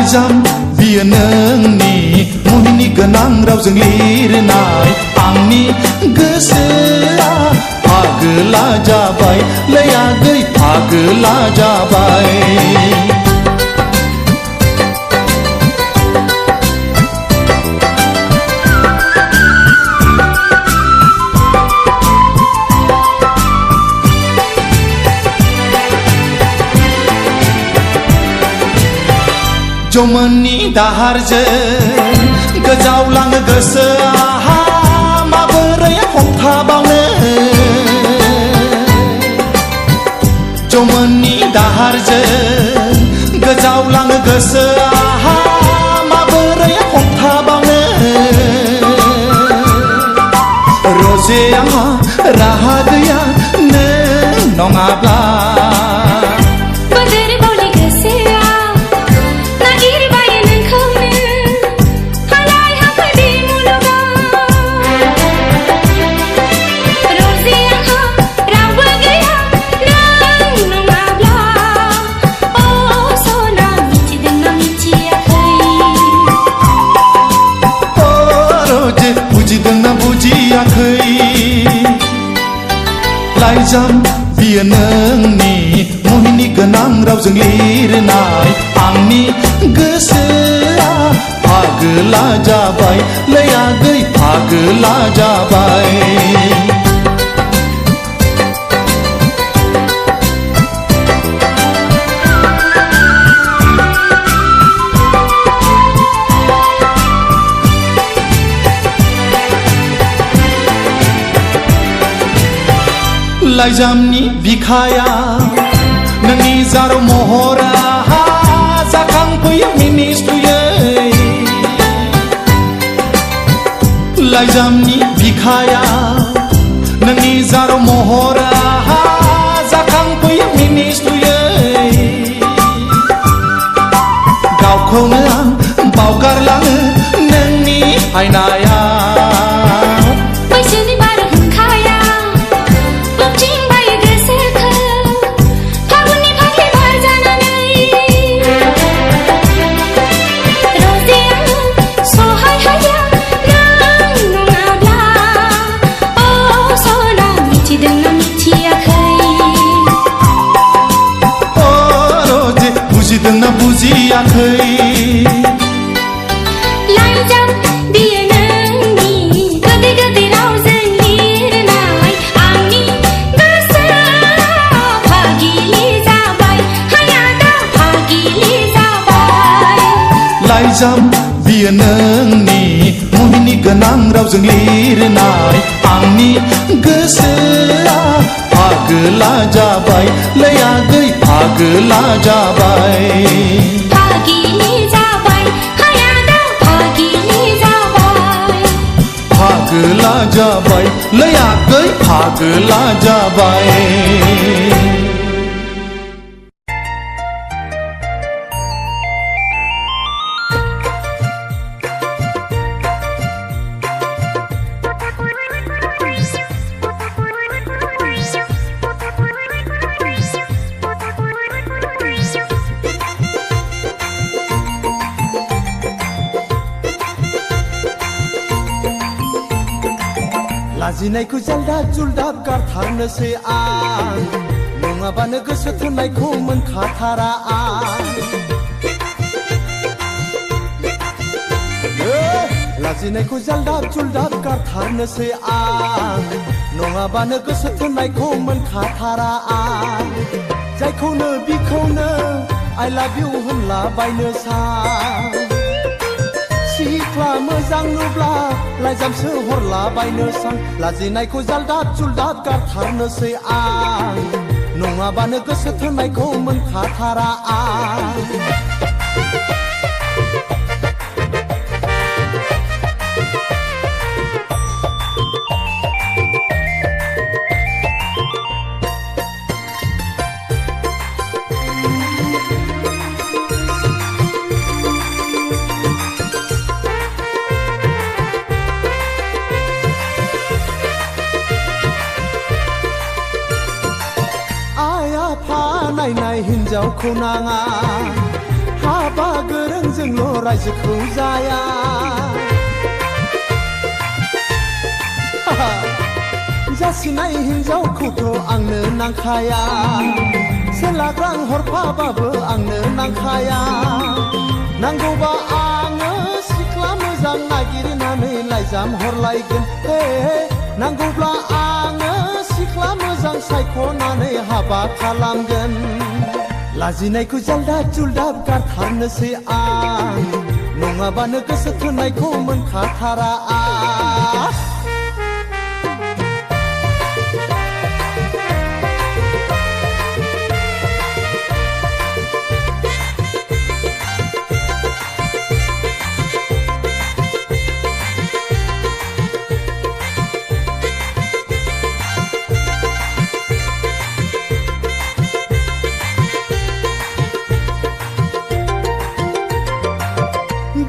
लाइजाम बियो नोंनि मुहिनि गोनां रावजों लिरनाय आंनि गोसोआ फागोला जाबाय लै आगै फागोला जाबाय जौमोननि दाहारजों गोजावलाङो गोसोआ माबोरै हमथाबावनो जौमोननि दाहारजों गोजावलाङो गोसोआ माबोरै हमथाबावनो रजे आंहा राहा गैया नों नङाब्ला लाइजाम बियो नोंनि मुहिनि गोनां रावजों लिरनाय आंनि गोसोआ फागोला जाबाय लै आगै फागोला जाबाय लाइजामनि बिखाया नोंनि जारौ महरा जाखांफैयो मिनिस्लुयै लाइजामनि बिखाया नोंनि जारौ महरा जाखांफैयो मिनिस्लुयै गावखौनो आं बावगारलाङो नोंनि आयनाया बुजिदोंना बुजियाखै लाइजाम बियो नोंनि गोदै गोदै रावजों लिरनाय आंनि गोसोआ फागिलि जाबाय हायादा फागिलि जाबाय लाइजाम बियो नोंनि मुहिनि गोनां रावजों लिरनाय आंनि गोसोआ फागोला जाबाय लै आगै फागोला जाबाय फागिलि जाबाय हायादा फागिलि जाबाय फागोला जाबाय लै आगै फागोला जाबाय लाजिनायखौ जालदाब जुलदाब गारथारनोसै आं नङाबानो गोसो थोननायखौ मोनखाथारा आं लाजिनायखौ जालदाब जुलदाब गारथारनोसै आं नङाबानो गोसो थोननायखौ मोनखाथारा आं जायखौनो बिखौनो I love you होनलाबायनो सां सिख्ला मोजां नुब्ला लाइजामसो हरलाबायनो सां लाजिनायखौ जालदाब जुलदाब गारथारनोसै आं नङाबानो गोसो थोननायखौ मोनखाथारा आं नायनाय हिन्जावखौ नाङा हाबा गोरोंजोंल' रायजोखौ जाया जासिनाय हिन्जावखौथ' आंनो नांखाया सेलाग्रां हरफाबाबो आंनो नांखाया नांगौबा आङो सिख्ला मोजां नागिरनानै लाइजाम हरलायगोन हे नांगौब्ला आङो सिख्ला मोजां सायख'नानै हाबा खालामगोन लाजिनायखौ जालदाब जुलदाब गारथारनोसै आं नङाबानो गोसो थोनायखौ मोनखाथारा आं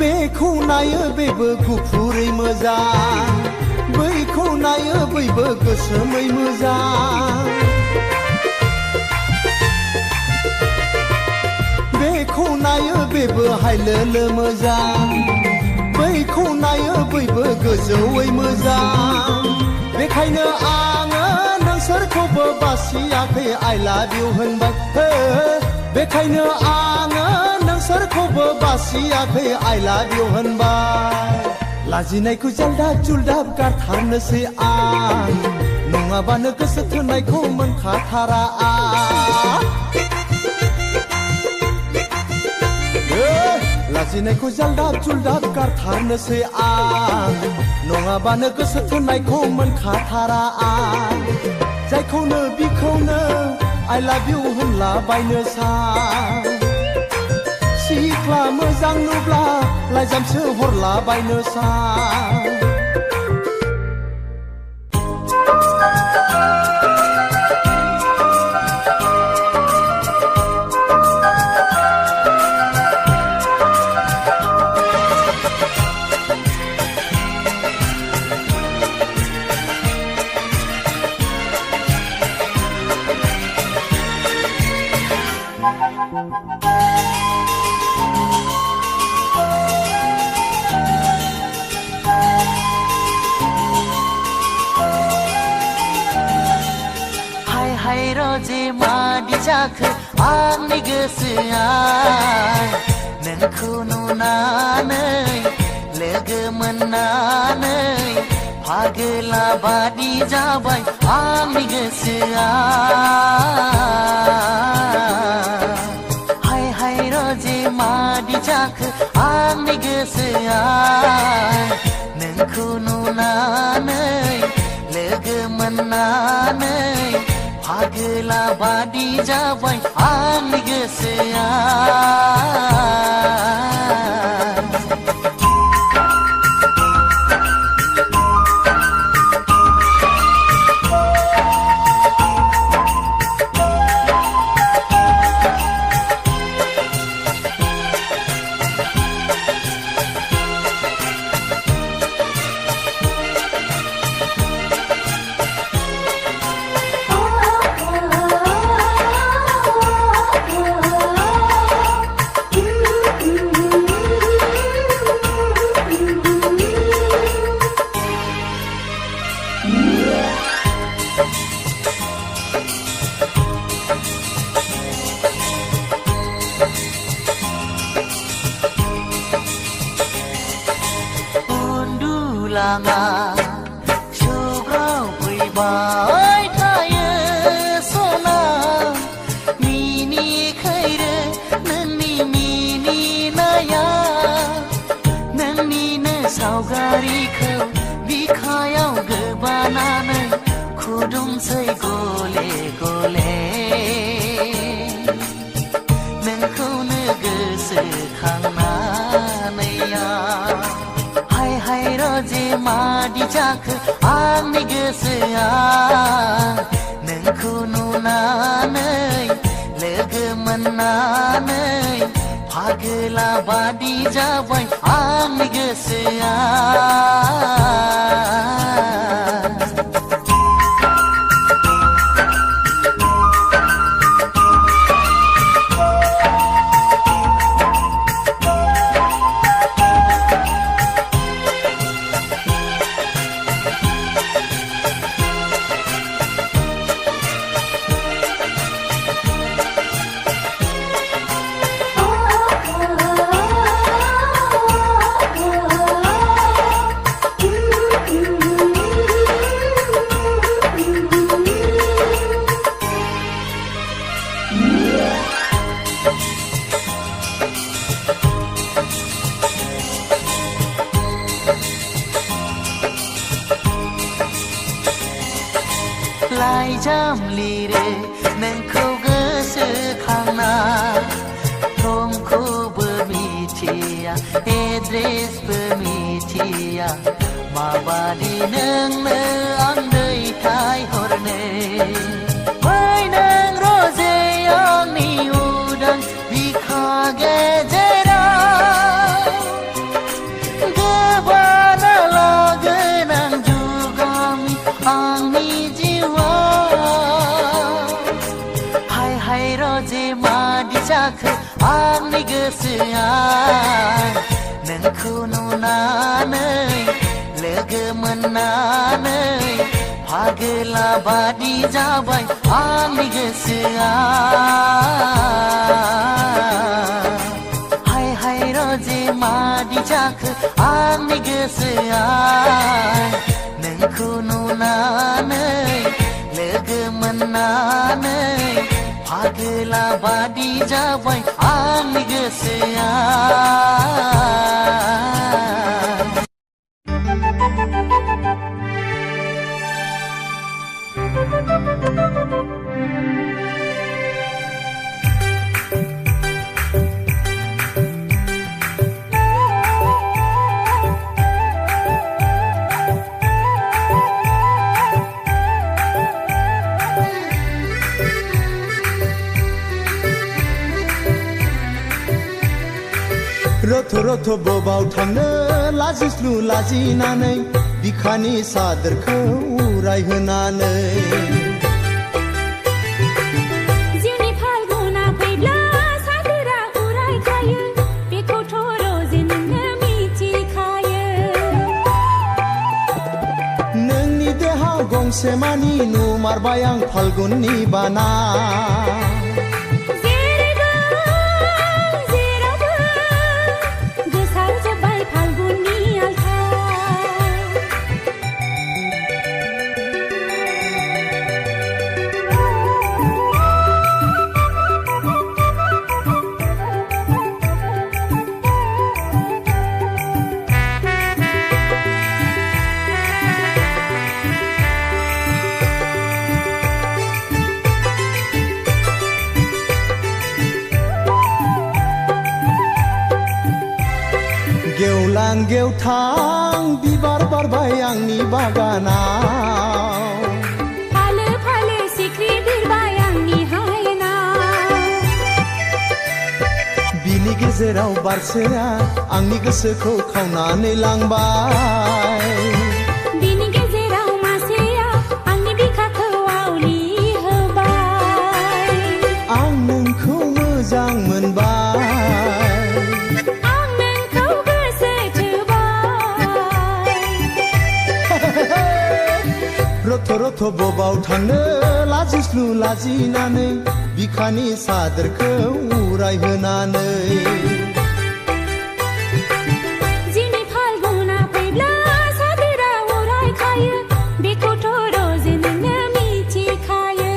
बेखौ नायो बेबो गुफुरै मोजां बैखौ नायो बैबो गोसोमै मोजां बेखौ नायो बेबो हायलोलो मोजां बैखौ नायो बैबो गोजौयै मोजां बेखायनो आङो नोंसोरखौबो बासियाखै I love you होनबाय बेखायनो आङो नोंसोरखौबो बासियाखै I love you होनबाय लाजिनायखौ जालदाब जुलदाब गारथारनोसै आं नङाबानो गोसो थोनायखौ मोनखाथारा आं लाजिनायखौ जालदाब जुलदाब गारथारनोसै आं नङाबानो गोसो थोनायखौ मोनखाथारा आं जायखौनो बिखौनो I love you होनलाबायनो सां सिख्ला मोजां नुब्ला लाइजामसो हरलाबायनो सां जे मादि जाखो आंनि गोसोआ नोंखौ नुनानै लोगो मोननानै फागोला बादि जाबाय आंनि गोसोआ हाय हाय जे मादि जाखो आंनि गोसोआ नोंखौ नुनानै लोगो मोननानै फागोला बादि जाबाय आंनि गोसोआ सुग्राव फैबाय थायो सना मिनिखैरो नोंनि मिनिनाया नोंनिनो सावगारिखौ बिखायाव गोबानानै खुदुमसै गले गले नोंखौनो गोसोखांनानै हाय हाय जे मादि जाखो आंनि गोसोआ नोंखौ नुनानै लोगो मोननानै फागोला बादि जाबाय आंनि गोसोआ लाइजाम लिरो नोंखौ गोसोखांना थंखौबो मिथिया एड्रेसबो मिथिया माबादि नोंनो आं दैथायहरनो बै नों रजे आंनि उदां बिखा गेजेराव गोबाना लागोन आं जुगामि आंनि जिउआव हाय हाय रजे मादि जाखो आंनि गोसोआ नोंखौ नुनानै लोगो मोननानै फागोला बादि जाबाय आंनि गोसोआ हाय हाय रजे मादि जाखो आंनि गोसोआ नोंखौ नुनानै लोगो मोननानै फागोला बादि जाबाय आंनि गोसोआ रथ' रथ' बबाव थांनो लाजिस्लु लाजिनानै बिखानि सादोरखौ उरायहोनानै जिउनि फाल्गुना फैब्ला सादोरा उरायखायो बेखौथ' रजे नोंनो मिथिखायो नोंनि देहाव गंसे मानि नुमारबाय आं फाल्गुननि बाना गेवलां गेवथां बिबार बारबाय आंनि बागानाव फालो फालो सिख्रि बिरबाय आंनि हायेनाव बिनि गेजेराव बारसेया आंनि गोसोखौ खावनानै लांबाय बिनि गेजेराव मासेया आंनि बिखाखौ आवलि होबाय आं नोंखौ मोजां मोनबाय रथ' रथ' बबाव थांनो लाजिस्लु लाजिनानै बिखानि सादोरखौ उरायहोनानै जिउनि फाल्गुना फैब्ला सादोरा उरायखायो बेखौथ' रजे नोंनो मिथिखायो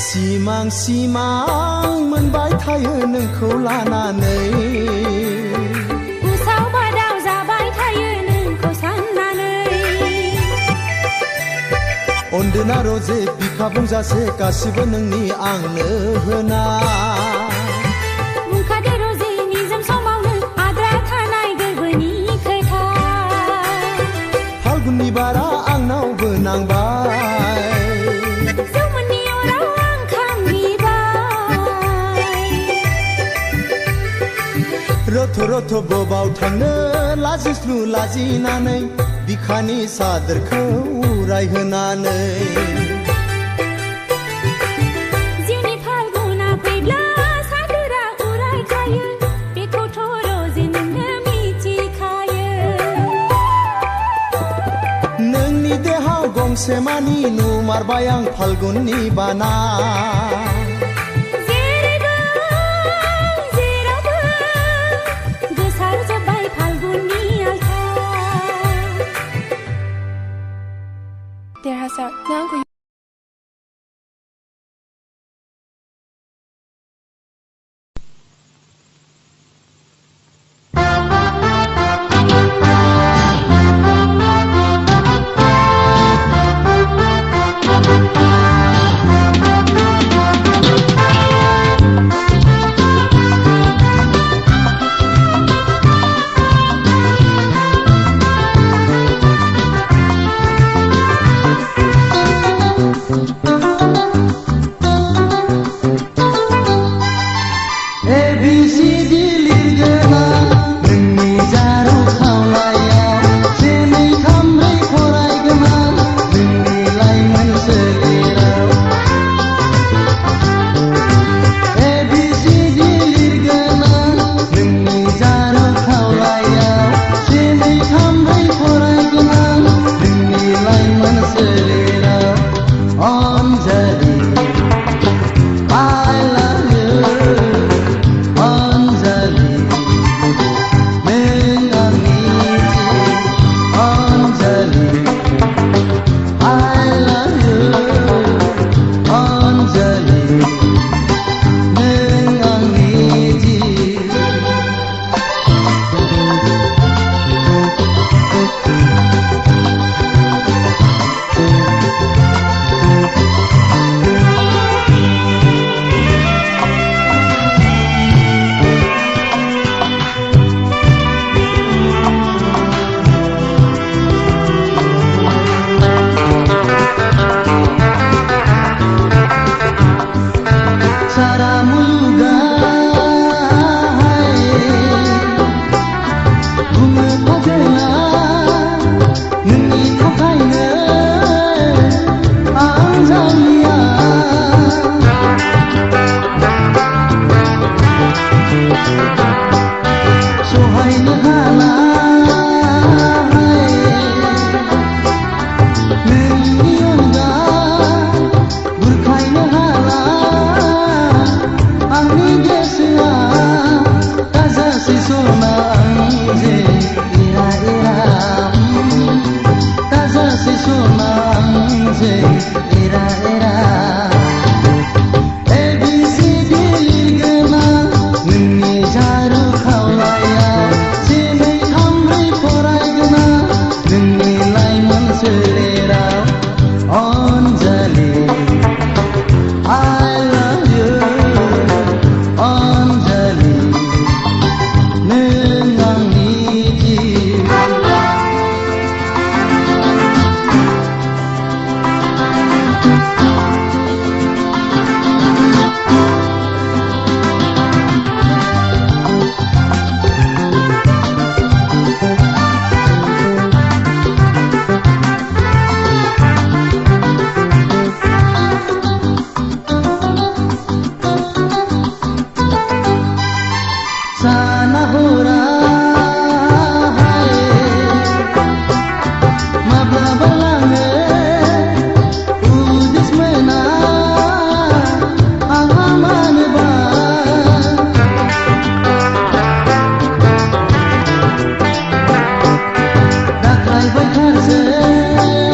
सिमां सिमां मोनबाय थायो नोंखौ लानानै उसाव बादाव जाबाय थायो नोंखौ साननानै अनदोना रजे बिखा बुंजासे गासिबो नोंनि आंनो होना बुंखादो रजे निजोम समावनो आद्रा थानाय गोरबोनि खोथा फाल्गुननि बारा आंनावबो नांबाय रथ' रथ' बबाव थांनो लाजिस्लु लाजिनानै बिखानि सादोरखौ उरायहोनानै जिउनि फाल्गुना फैब्ला सादोरा उरायखायो बेखौथ' रजे नोंनो मिथिखायो नोंनि देहाव गंसे मानि नुमारबाय आं फाल्गुननि बाना जेरै दं जेरावबो नों आंखौ